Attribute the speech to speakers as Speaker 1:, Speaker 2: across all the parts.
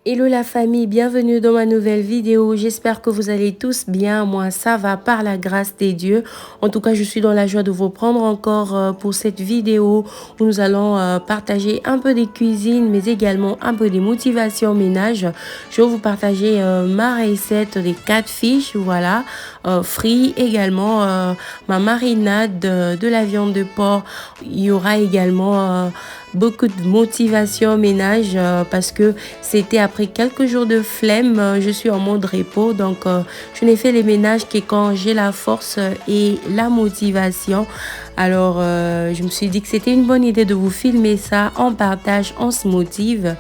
Speaker 1: Hello la famille, bienvenue dans ma nouvelle vidéo. J'espère que vous allez tous bien. Moi, ça va par la grâce des dieux. En tout cas, je suis dans la joie de vous prendre encore pour cette vidéo où nous allons partager un peu des cuisines, mais également un peu des motivations ménage. Je vais vous partager ma recette des catfish, voilà, frits, également ma marinade de la viande de porc. Il y aura également beaucoup de motivation ménage parce que c'était après quelques jours de flemme, je suis en mode repos, donc je n'ai fait les ménages que quand j'ai la force et la motivation. Alors, je me suis dit que c'était une bonne idée de vous filmer ça. On partage, on se motive.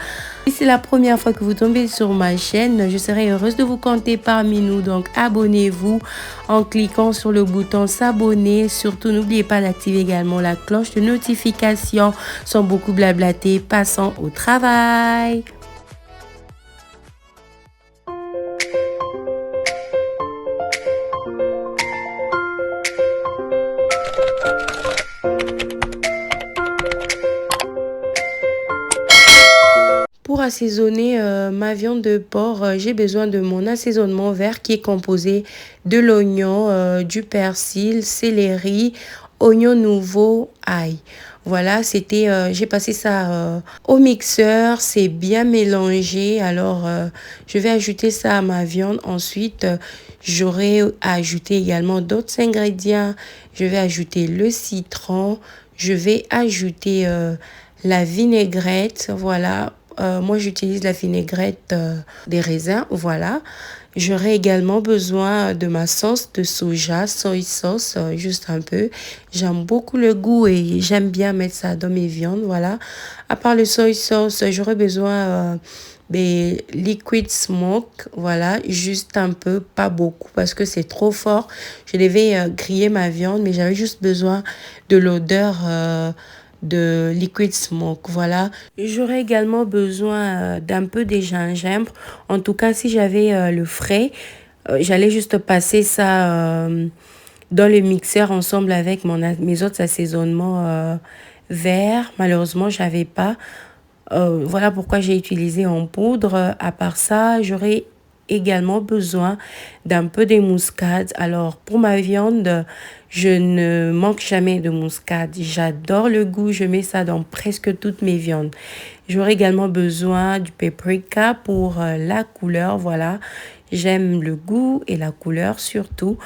Speaker 1: Si c'est la première fois que vous tombez sur ma chaîne, je serai heureuse de vous compter parmi nous. Donc, abonnez-vous en cliquant sur le bouton s'abonner. Surtout, n'oubliez pas d'activer également la cloche de notification. Sans beaucoup blablater, passons au travail. Pour assaisonner ma viande de porc, j'ai besoin de mon assaisonnement vert qui est composé de l'oignon, du persil, céleri, oignon nouveau, ail. Voilà, j'ai passé ça au mixeur, c'est bien mélangé. Alors, je vais ajouter ça à ma viande. Ensuite, j'aurai ajouté également d'autres ingrédients. Je vais ajouter le citron, je vais ajouter la vinaigrette, voilà. Moi, j'utilise la vinaigrette des raisins, voilà. J'aurai également besoin de ma sauce de soja, soy sauce, juste un peu. J'aime beaucoup le goût et j'aime bien mettre ça dans mes viandes, voilà. À part le soy sauce, j'aurai besoin des liquid smoke, voilà, juste un peu, pas beaucoup parce que c'est trop fort. Je devais griller ma viande, mais j'avais juste besoin de l'odeur de liquid smoke, voilà. J'aurais également besoin d'un peu de gingembre. En tout cas, si j'avais le frais, j'allais juste passer ça dans le mixeur ensemble avec mes autres assaisonnements verts. Malheureusement, j'avais pas. Voilà pourquoi j'ai utilisé en poudre. À part ça, j'aurais également besoin d'un peu de muscade. Alors, pour ma viande, je ne manque jamais de muscade. J'adore le goût. Je mets ça dans presque toutes mes viandes. J'aurai également besoin du paprika pour la couleur. Voilà. J'aime le goût et la couleur surtout.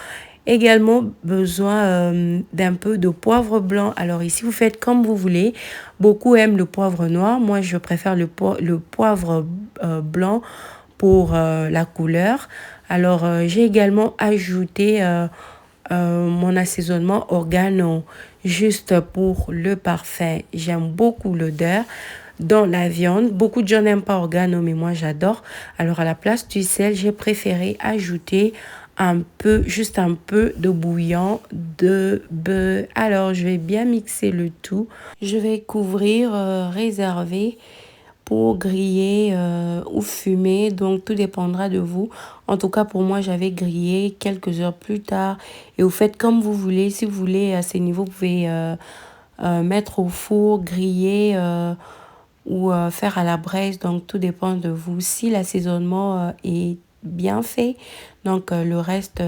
Speaker 1: Également besoin d'un peu de poivre blanc. Alors ici, vous faites comme vous voulez. Beaucoup aiment le poivre noir. Moi, je préfère le poivre blanc pour la couleur. Alors, j'ai également ajouté mon assaisonnement organo juste pour le parfum. J'aime beaucoup l'odeur dans la viande. Beaucoup de gens n'aiment pas organo, mais moi j'adore. Alors à la place du sel, j'ai préféré ajouter un peu, juste un peu de bouillon de bœuf. Alors je vais bien mixer le tout. Je vais couvrir, réserver pour griller ou fumer. Donc, tout dépendra de vous. En tout cas, pour moi, j'avais grillé quelques heures plus tard. Et vous faites comme vous voulez. Si vous voulez, à ces niveaux, vous pouvez mettre au four, griller ou faire à la braise. Donc, tout dépend de vous. Si l'assaisonnement est bien fait, donc le reste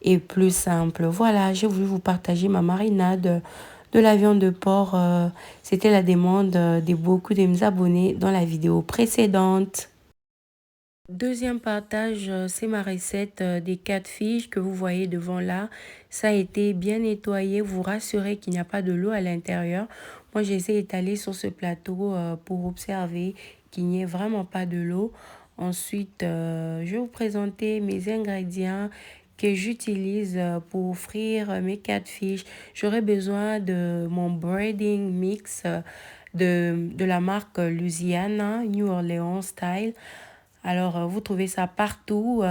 Speaker 1: est plus simple. Voilà, j'ai voulu vous partager ma marinade de la viande de porc. C'était la demande de beaucoup de mes abonnés dans la vidéo précédente. Deuxième partage, c'est ma recette des catfish que vous voyez devant là. Ça a été bien nettoyé. Vous rassurez qu'il n'y a pas de l'eau à l'intérieur. Moi, j'ai essayé d'étaler sur ce plateau pour observer qu'il n'y ait vraiment pas de l'eau. Ensuite, je vais vous présenter mes ingrédients que j'utilise pour frire mes catfish. J'aurai besoin de mon breading mix de la marque Louisiana, New Orleans Style. Alors, vous trouvez ça partout.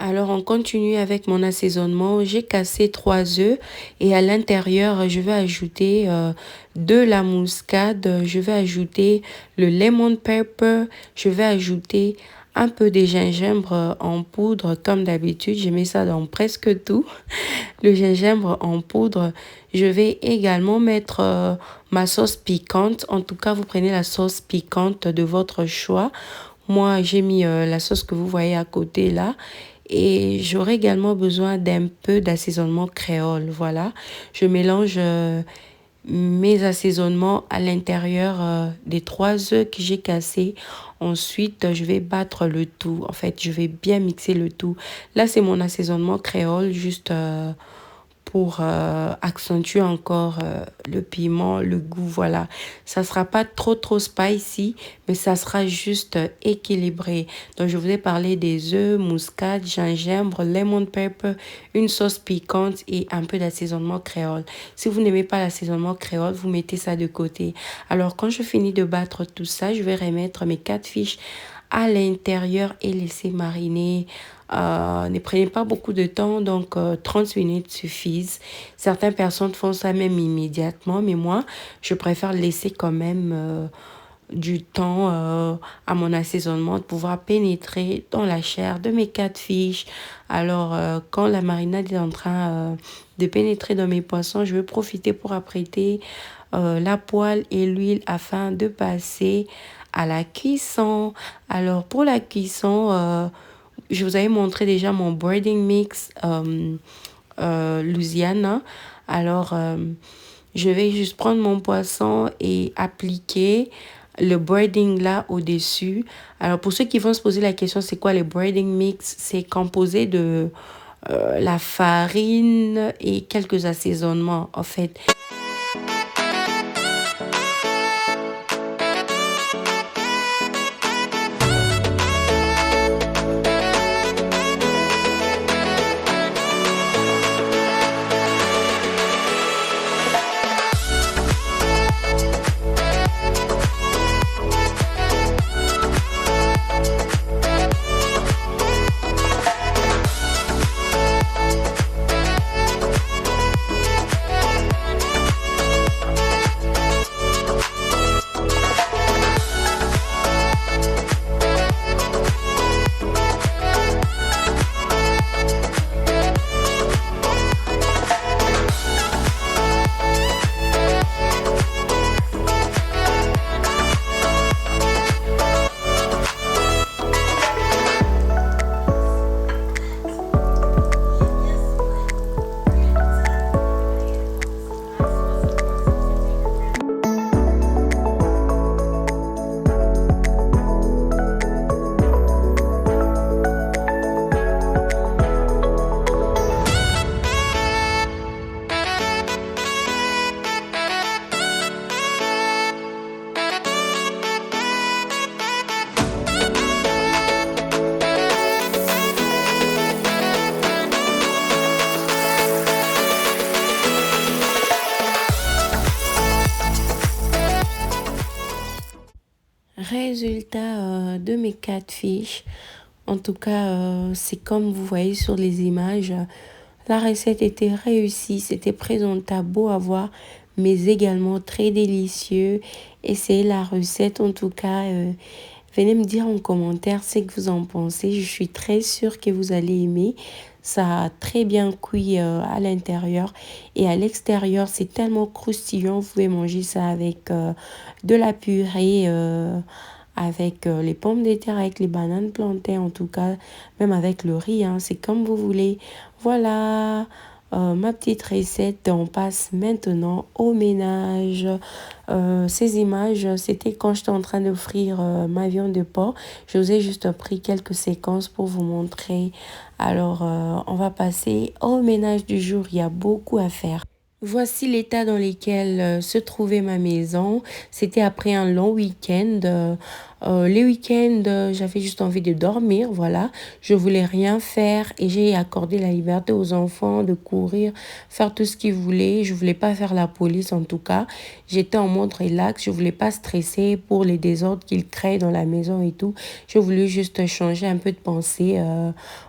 Speaker 1: Alors, en continue avec mon assaisonnement. J'ai cassé 3 œufs et à l'intérieur, je vais ajouter de la muscade. Je vais ajouter le lemon pepper. Je vais ajouter un peu de gingembre en poudre comme d'habitude. Je mets ça dans presque tout. Le gingembre en poudre. Je vais également mettre ma sauce piquante. En tout cas, vous prenez la sauce piquante de votre choix. Moi, j'ai mis la sauce que vous voyez à côté là. Et j'aurai également besoin d'un peu d'assaisonnement créole. Voilà. Je mélange mes assaisonnements à l'intérieur des 3 œufs que j'ai cassés. Ensuite, je vais battre le tout. En fait, je vais bien mixer le tout. Là, c'est mon assaisonnement créole, juste pour accentuer encore le piment, le goût, voilà. Ça sera pas trop spicy, mais ça sera juste équilibré. Donc, je vous ai parlé des œufs, muscade, gingembre, lemon pepper, une sauce piquante et un peu d'assaisonnement créole. Si vous n'aimez pas l'assaisonnement créole, vous mettez ça de côté. Alors, quand je finis de battre tout ça, je vais remettre mes 4 fiches à l'intérieur et laisser mariner. Ne prenez pas beaucoup de temps, donc 30 minutes suffisent. Certaines personnes font ça même immédiatement, mais moi, je préfère laisser quand même du temps à mon assaisonnement de pouvoir pénétrer dans la chair de mes 4 fiches. Alors, quand la marinade est en train de pénétrer dans mes poissons, je vais profiter pour apprêter la poêle et l'huile afin de passer à la cuisson. Alors, pour la cuisson, je vous avais montré déjà mon breading mix Louisiana. Alors, je vais juste prendre mon poisson et appliquer le breading là au-dessus. Alors, pour ceux qui vont se poser la question, c'est quoi le breading mix? C'est composé de la farine et quelques assaisonnements, en fait. Résultat de mes 4 fiches. En tout cas, c'est comme vous voyez sur les images. La recette était réussie, c'était présentable, beau à voir, mais également très délicieux. Essayez la recette en tout cas. Venez me dire en commentaire ce que vous en pensez. Je suis très sûre que vous allez aimer. Ça a très bien cuit à l'intérieur et à l'extérieur, c'est tellement croustillant. Vous pouvez manger ça avec de la purée, avec les pommes de terre, avec les bananes plantées en tout cas, même avec le riz, hein, c'est comme vous voulez. Voilà ma petite recette. On passe maintenant au ménage. Ces images, c'était quand j'étais en train de frire ma viande de porc. Je vous ai juste pris quelques séquences pour vous montrer. Alors, on va passer au ménage du jour. Il y a beaucoup à faire. Voici l'état dans lequel se trouvait ma maison. C'était après un long week-end. Les week-ends, j'avais juste envie de dormir, voilà. Je voulais rien faire et j'ai accordé la liberté aux enfants de courir, faire tout ce qu'ils voulaient. Je voulais pas faire la police en tout cas. J'étais en mode relax, je voulais pas stresser pour les désordres qu'ils créent dans la maison et tout. Je voulais juste changer un peu de pensée,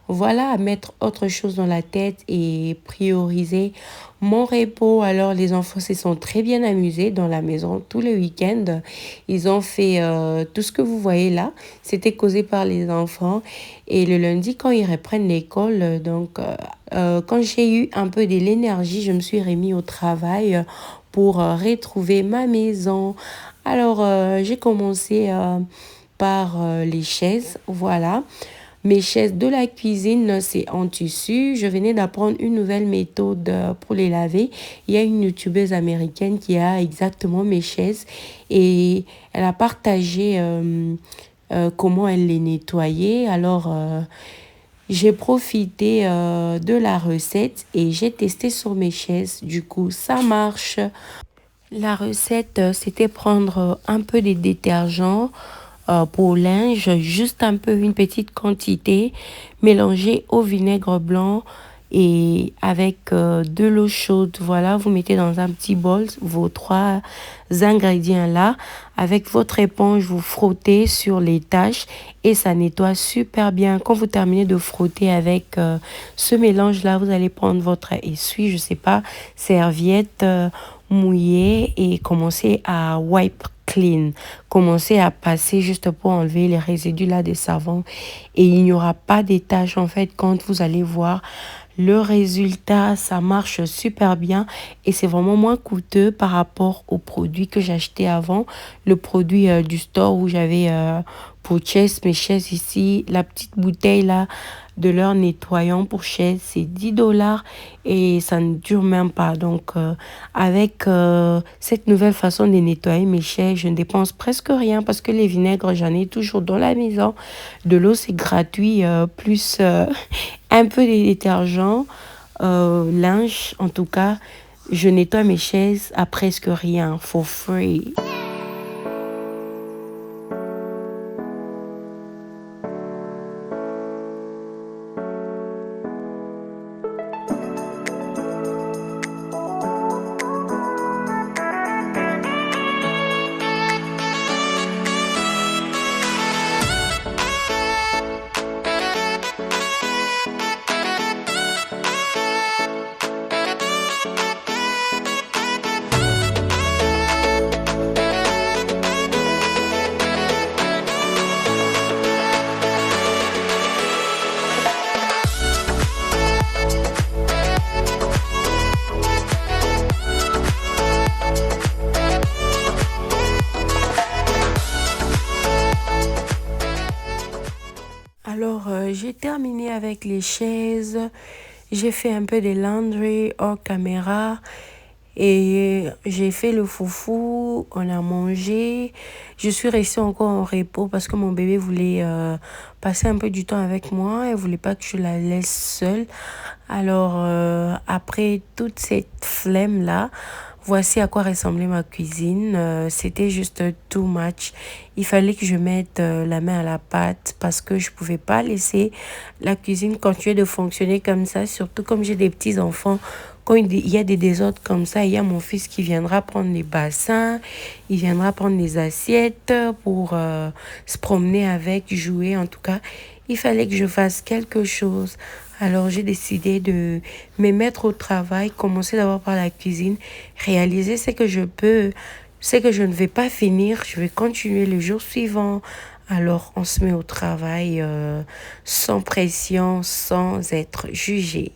Speaker 1: voilà, mettre autre chose dans la tête et prioriser mon repos. Alors, les enfants se sont très bien amusés dans la maison tous les week-ends. Ils ont fait tout ce que vous voyez là. C'était causé par les enfants. Et le lundi, quand ils reprennent l'école, quand j'ai eu un peu de l'énergie, je me suis remis au travail pour retrouver ma maison. Alors, j'ai commencé par les chaises, voilà. Mes chaises de la cuisine, c'est en tissu. Je venais d'apprendre une nouvelle méthode pour les laver. Il y a une youtubeuse américaine qui a exactement mes chaises et elle a partagé comment elle les nettoyait. Alors, j'ai profité de la recette et j'ai testé sur mes chaises. Du coup, ça marche. La recette, c'était prendre un peu de détergent pour linge, juste un peu, une petite quantité, mélanger au vinaigre blanc et avec de l'eau chaude. Voilà, vous mettez dans un petit bol vos trois ingrédients là. Avec votre éponge, vous frottez sur les taches et ça nettoie super bien. Quand vous terminez de frotter avec ce mélange là, vous allez prendre votre essuie, je sais pas, serviette mouillée et commencer à wipe clean. Commencez à passer juste pour enlever les résidus là des savons et il n'y aura pas de taches en fait quand vous allez voir le résultat. Ça marche super bien et c'est vraiment moins coûteux par rapport au produit que j'achetais avant, le produit du store où j'avais pour mes chaises ici, la petite bouteille là de leur nettoyant pour chaises, c'est 10 $ et ça ne dure même pas. Donc, avec cette nouvelle façon de nettoyer mes chaises, je ne dépense presque rien parce que les vinaigres, j'en ai toujours dans la maison. De l'eau, c'est gratuit, plus un peu de détergent, linge, en tout cas. Je nettoie mes chaises à presque rien, for free. Alors, j'ai terminé avec les chaises. J'ai fait un peu de laundry hors caméra. Et j'ai fait le foufou, on a mangé. Je suis restée encore en repos parce que mon bébé voulait passer un peu du temps avec moi. Elle voulait pas que je la laisse seule. Alors, après toute cette flemme-là, voici à quoi ressemblait ma cuisine. C'était juste too much. Il fallait que je mette la main à la pâte parce que je pouvais pas laisser la cuisine continuer de fonctionner comme ça. Surtout comme j'ai des petits-enfants. Quand il y a des désordres comme ça, il y a mon fils qui viendra prendre les bassins, il viendra prendre les assiettes pour se promener avec, jouer. En tout cas, il fallait que je fasse quelque chose. Alors, j'ai décidé de me mettre au travail, commencer d'abord par la cuisine, réaliser ce que je peux, ce que je ne vais pas finir, je vais continuer le jour suivant. Alors, on se met au travail sans pression, sans être jugé.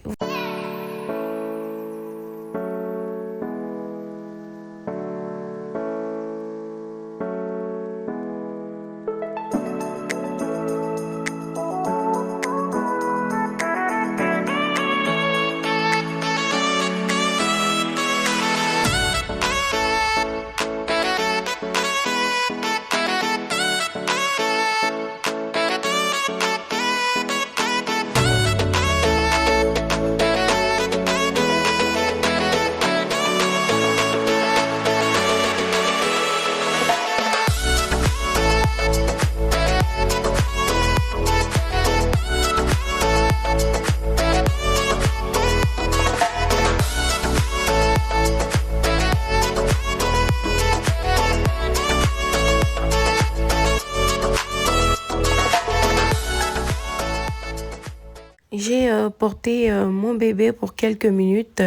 Speaker 1: porté mon bébé pour quelques minutes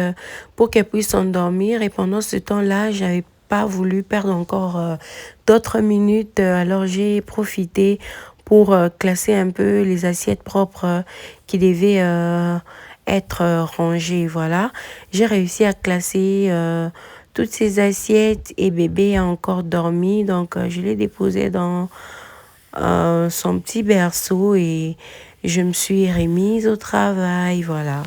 Speaker 1: pour qu'elle puisse s'endormir. Et pendant ce temps-là, j'avais pas voulu perdre encore d'autres minutes. Alors j'ai profité pour classer un peu les assiettes propres qui devaient être rangées. Voilà, j'ai réussi à classer toutes ces assiettes et bébé a encore dormi. Donc je l'ai déposé dans son petit berceau et je me suis remise au travail. Voilà.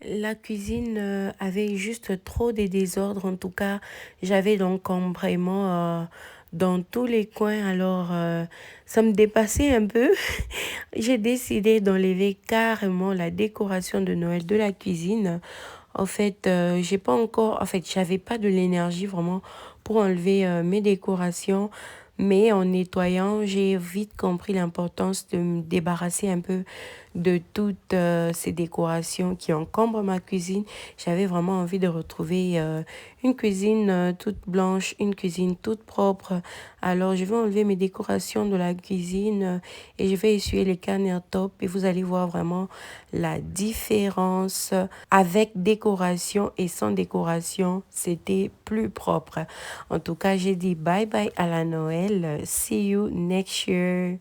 Speaker 1: La cuisine avait juste trop de désordre. En tout cas, j'avais l'encombrement dans tous les coins. Alors, ça me dépassait un peu. J'ai décidé d'enlever carrément la décoration de Noël de la cuisine. En fait, j'ai pas encore, en fait, j'avais pas de l'énergie vraiment pour enlever mes décorations. Mais en nettoyant, j'ai vite compris l'importance de me débarrasser un peu de toutes ces décorations qui encombrent ma cuisine. J'avais vraiment envie de retrouver une cuisine toute blanche, une cuisine toute propre. Alors, je vais enlever mes décorations de la cuisine et je vais essuyer les top et vous allez voir vraiment la différence avec décoration et sans décoration. C'était plus propre. En tout cas, j'ai dit bye bye à la Noël. See you next year.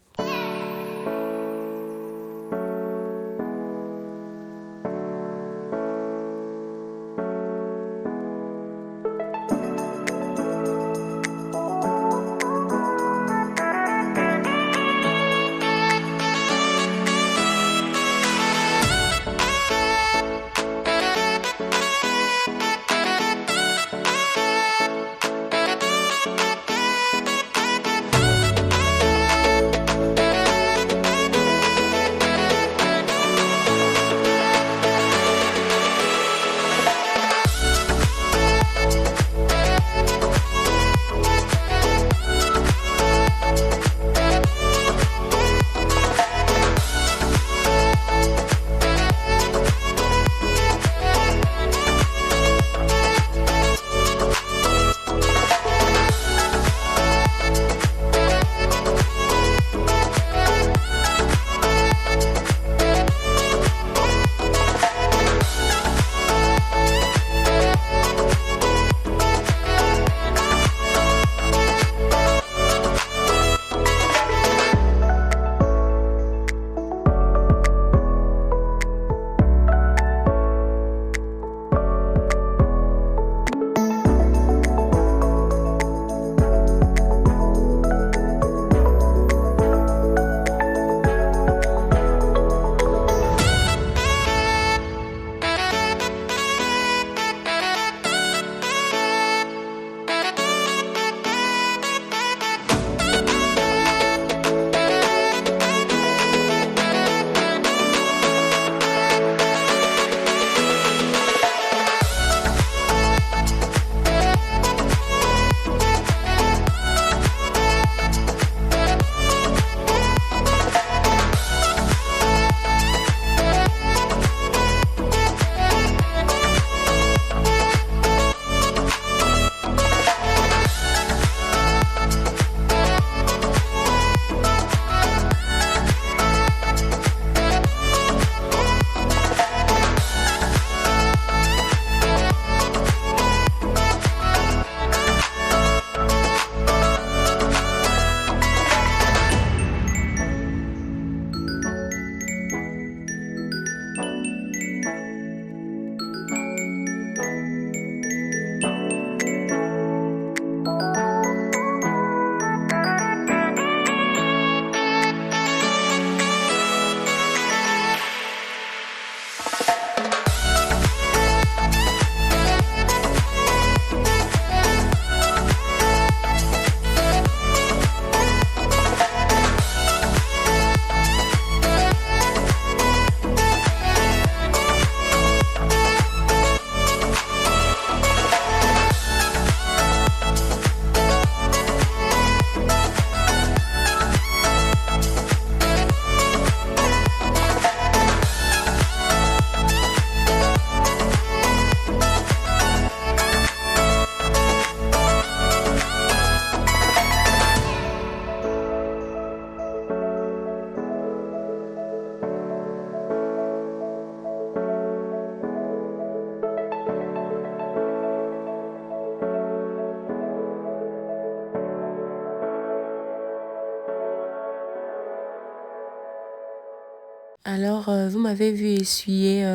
Speaker 1: Alors, vous m'avez vu essuyer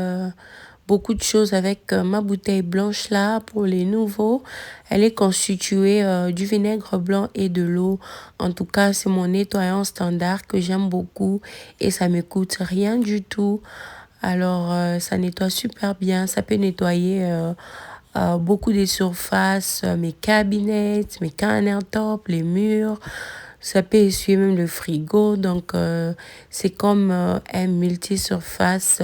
Speaker 1: beaucoup de choses avec ma bouteille blanche là pour les nouveaux. Elle est constituée du vinaigre blanc et de l'eau. En tout cas, c'est mon nettoyant standard que j'aime beaucoup et ça me coûte rien du tout. Alors, ça nettoie super bien. Ça peut nettoyer beaucoup des surfaces, mes cabinets, mes countertops, les murs. Ça peut essuyer même le frigo. Donc, c'est comme un multi-surface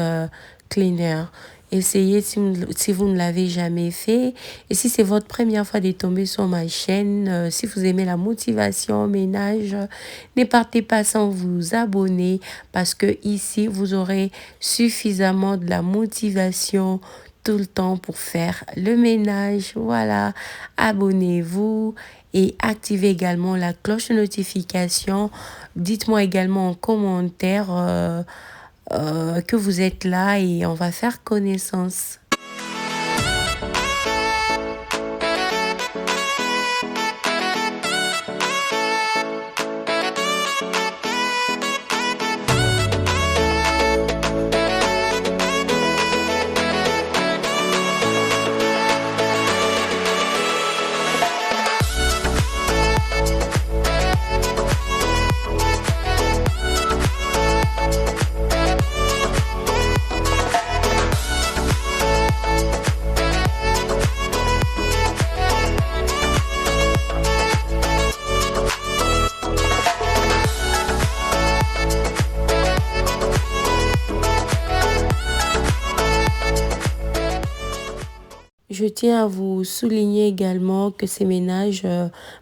Speaker 1: cleaner. Essayez si vous ne l'avez jamais fait. Et si c'est votre première fois de tomber sur ma chaîne, si vous aimez la motivation au ménage, ne partez pas sans vous abonner parce que ici, vous aurez suffisamment de la motivation tout le temps pour faire le ménage. Voilà, abonnez-vous et activez également la cloche de notification. Dites-moi également en commentaire que vous êtes là et on va faire connaissance. Je tiens à vous souligner également que ces ménages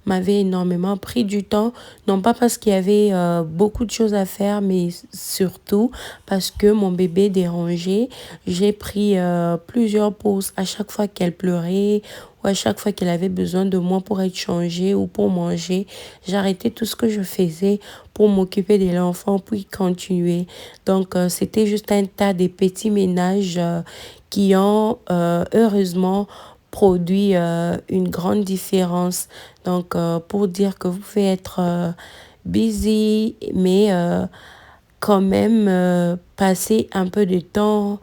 Speaker 1: m'avaient énormément pris du temps, non pas parce qu'il y avait beaucoup de choses à faire, mais surtout parce que mon bébé dérangeait. J'ai pris plusieurs pauses à chaque fois qu'elle pleurait ou à chaque fois qu'elle avait besoin de moi pour être changée ou pour manger. J'arrêtais tout ce que je faisais pour m'occuper de l'enfant puis continuer. Donc, c'était juste un tas de petits ménages qui ont heureusement produit une grande différence. Donc, pour dire que vous pouvez être busy, mais quand même passer un peu de temps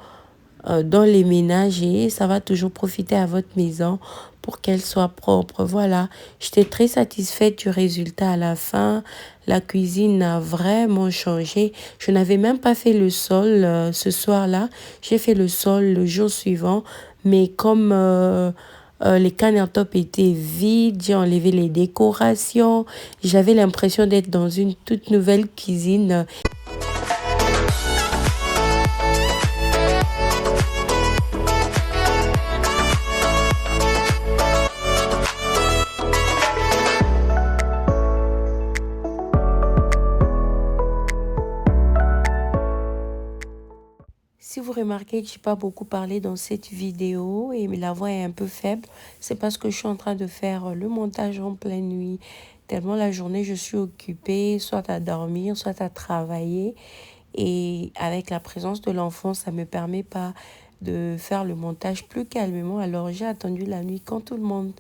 Speaker 1: dans les ménages et ça va toujours profiter à votre maison pour qu'elle soit propre. Voilà, j'étais très satisfaite du résultat à la fin. La cuisine a vraiment changé. Je n'avais même pas fait le sol ce soir-là. J'ai fait le sol le jour suivant. Mais comme les countertops étaient vides, j'ai enlevé les décorations. J'avais l'impression d'être dans une toute nouvelle cuisine. Si vous remarquez que je n'ai pas beaucoup parlé dans cette vidéo et la voix est un peu faible, c'est parce que je suis en train de faire le montage en pleine nuit. Tellement la journée, je suis occupée, soit à dormir, soit à travailler. Et avec la présence de l'enfant, ça ne me permet pas de faire le montage plus calmement. Alors j'ai attendu la nuit quand tout le monde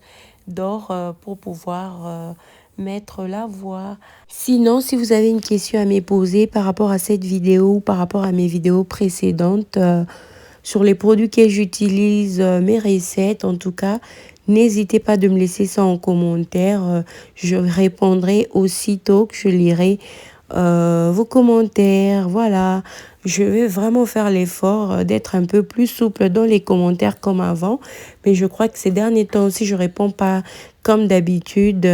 Speaker 1: dort pour pouvoir mettre la voix. Sinon, si vous avez une question à me poser par rapport à cette vidéo ou par rapport à mes vidéos précédentes sur les produits que j'utilise, mes recettes en tout cas, n'hésitez pas de me laisser ça en commentaire. Je répondrai aussitôt que je lirai vos commentaires. Voilà, je vais vraiment faire l'effort d'être un peu plus souple dans les commentaires comme avant. Mais je crois que ces derniers temps aussi, je réponds pas comme d'habitude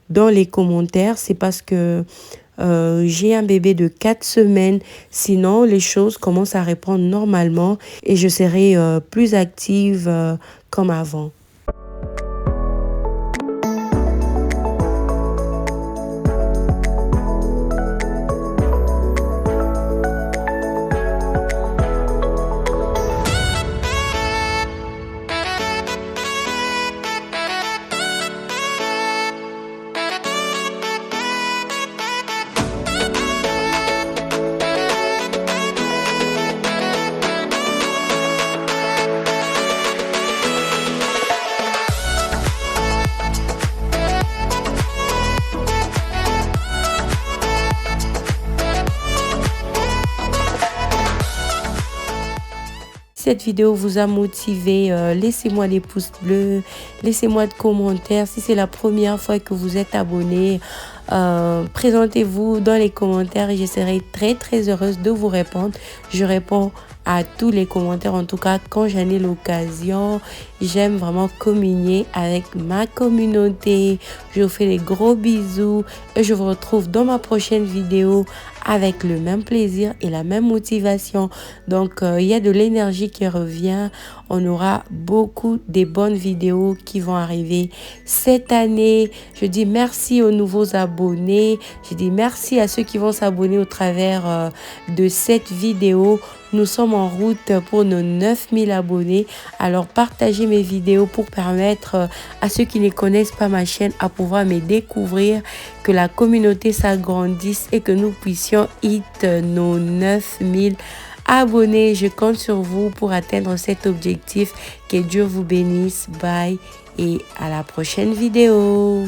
Speaker 1: dans les commentaires. C'est parce que j'ai un bébé de 4 semaines. Sinon, les choses commencent à répondre normalement et je serai plus active comme avant. cette vidéo vous a motivé, laissez-moi des pouces bleus, laissez-moi des commentaires. Si c'est la première fois que vous êtes abonné, présentez-vous dans les commentaires et je serai très heureuse de vous répondre. Je réponds à tous les commentaires, en tout cas quand j'en ai l'occasion. J'aime vraiment communier avec ma communauté. Je vous fais des gros bisous et je vous retrouve dans ma prochaine vidéo avec le même plaisir et la même motivation. Donc il y a de l'énergie qui revient. On aura beaucoup de bonnes vidéos qui vont arriver cette année. Je dis merci aux nouveaux abonnés. Je dis merci à ceux qui vont s'abonner au travers de cette vidéo. Nous sommes en route pour nos 9000 abonnés. Alors partagez mes vidéos pour permettre à ceux qui ne connaissent pas ma chaîne à pouvoir me découvrir, que la communauté s'agrandisse et que nous puissions hit nos 9000 abonnés. Je compte sur vous pour atteindre cet objectif. Que Dieu vous bénisse. Bye et à la prochaine vidéo.